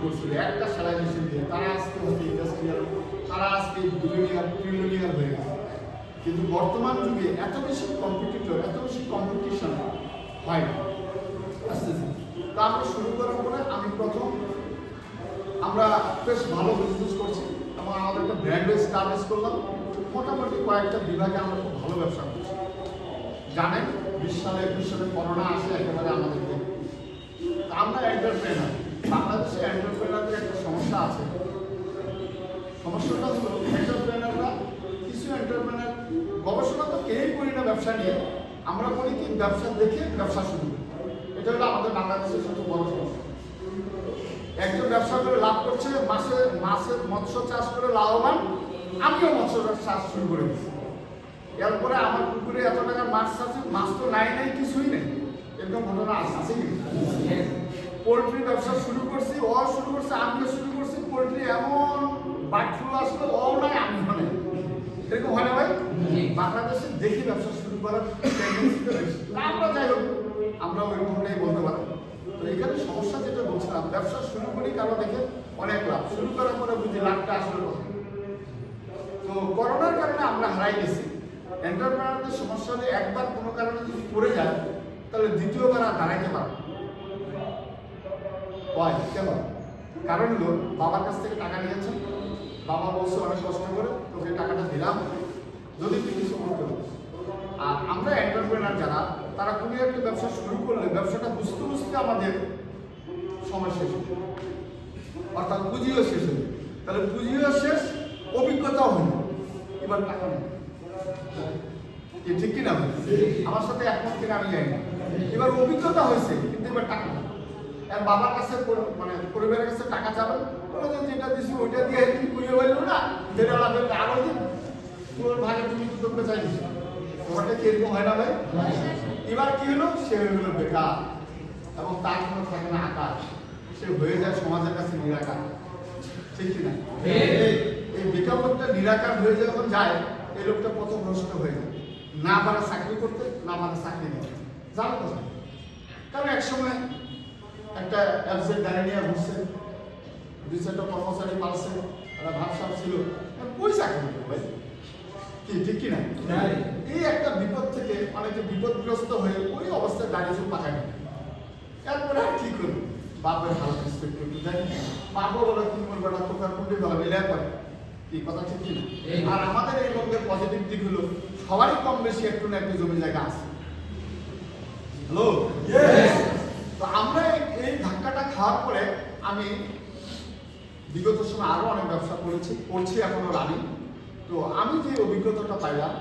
করছিল একটা সেলাই মেশিন দিয়ে, তারা আজকে হচ্ছে ইন্ডাস্ট্রিয়াল, তারা আজকে বিলিয়নিয়ার ট্রিলিয়নিয়ার হয়ে গেছে। কিন্তু বর্তমান যুগে এত বেশি কম্পিটিটর, এত বেশি কম্পিটিশন হয় না আস্তে আস্তে। তা আমরা শুরু করার পরে আমরা বেশ ভালো বিজনেস করছি এবং আমাদের একটা ব্র্যান্ড স্টাবলিশ করলাম। মোটামুটি কয়েকটা বিভাগে আমরা খুব ভালো ব্যবসা করছি। জানেন 20 সালে 21 সালে করোনা আসে একেবারে আমাদেরকে। আমরা এন্টারপ্রেনার, বাংলাদেশে এন্টারপ্রেনারদের একটা সমস্যা আছে। সমস্যাটা হলো এন্টারপ্রেনাররা, কিছু এন্টারপ্রেনার গবেষণা তো কেউই করি না ব্যবসা নিয়ে, আমরা বলি কি ব্যবসা দেখে ব্যবসা শুরু করি। এটা হলো আমাদের বাংলাদেশের সবচেয়ে বড় সমস্যা। একজন ব্যবসা করে লাভ করছে, মাছের মৎস্য চাষ করে লাভবান, আমিও মৎস্য চাষ শুরু করে দিচ্ছি। এরপরে আমার পুকুরে এত টাকার মাছ আছে, মাছ তো নাই কিছুই নেই, এরকম ঘটনা আছে কি? পোলট্রি ব্যবসা শুরু করছি, শুরু করছে, আমিও শুরু করছি। পোলট্রি এমন বার্ড ফ্লু আসলো, নাই আমিও নেই, এরকম হয় না ভাই? বাংলাদেশে দেখি ব্যবসা শুরু করার টেন্ডেন্সিটা বেশি। আমরা যাই হোক, আমরা ওইরকমটাই বলতে পারি। তো এখানে সমস্যা যেটা বলছিলাম, ব্যবসা শুরু করি কারো দেখে অনেক লাভ, শুরু করার পরে বুঝি লাভটা আসলে কথা। তো করোনার কারণে আমরা হারাই গেছি। এন্টারপ্রেনারদের সমস্যা হলে একবার কোনো কারণে যদি পড়ে যায়, তাহলে দ্বিতীয়বার আর দাঁড়াইতে পারে কেন? কারণ হলো বাবার কাছ থেকে টাকা নিয়েছেন, বাবা বলছে অনেক কষ্ট করে তোকে টাকাটা দিলাম, যদি তুই কিছু করতে পারিস। আর আমরা এন্টারপ্রেনার যারা, তারা কোনো একটা ব্যবসা শুরু করলে ব্যবসাটা বুঝতে বুঝতে আমাদের সময় শেষ হবে, অর্থাৎ পুঁজিও শেষ হবে। তাহলে পুঁজিও শেষ, অভিজ্ঞতাও হইল, এবার টাকা নেই। ঠিক কিনা? আমার সাথে একমত কিনা আমি জানি না। এবার অভিজ্ঞতা হয়েছে, কিন্তু এবার টাকা নেই। আর বাবার কাছে মানে পরিবারের কাছে টাকা চাবেন, যেটা দিচ্ছি ওইটা দিয়ে তুই পুজো পাইল না, যেটা লাগবে আরো দিন, তোর ভাগে তুমি তো তোকে চাইছিস। তোমারটা কিরকম হয় না ভাই? এবার কি হলো? সে হয়ে গেল বেকার, এবং তার কোনো থাকে না আকাশ, সে হয়ে যায় সমাজের কাছে নিরাকার। ঠিক কিনা? এই বেকারত্বটা নিরাকার হয়ে যখন যায়, এই লোকটা প্রথম নষ্ট হয়ে যায়, না পারে চাকরি করতে, না পারে চাকরি দিতে। জানো কথা, কারণ এক সময় একটা অ্যাবসেন্ট গাড়ি নিয়ে ঘুরছে, 2-4টা কর্মচারী পালছে, একটা ভাবসাব ছিল, কই চাকরি করবে ভাই? কি ঠিক কিনা? এই একটা বিপদ থেকে অনেকে বিপদগ্রস্ত হয়ে ওই অবস্থায় দাঁড়িয়ে শুধু পাঠায় না। এরপরে আর কি করবে? বাপের হালকা রেসপেক্ট করতে জানি, বাপও বলে কি করবে না, তোকার কুটি ভালো মিলে করে। কি কথা ঠিক কিনা? আর আমাদের এই লোকের পজিটিভ দিক হলো সবারই কম বেশি একটু না একটু জমি জায়গা আছে। হ্যালো, তো আমরা এই ধাক্কাটা খাওয়ার পরে আমি বিগত সময় আরো অনেক ব্যবসা করছি, এখনো রানি। তো আমি যে অভিজ্ঞতাটা পাইলাম,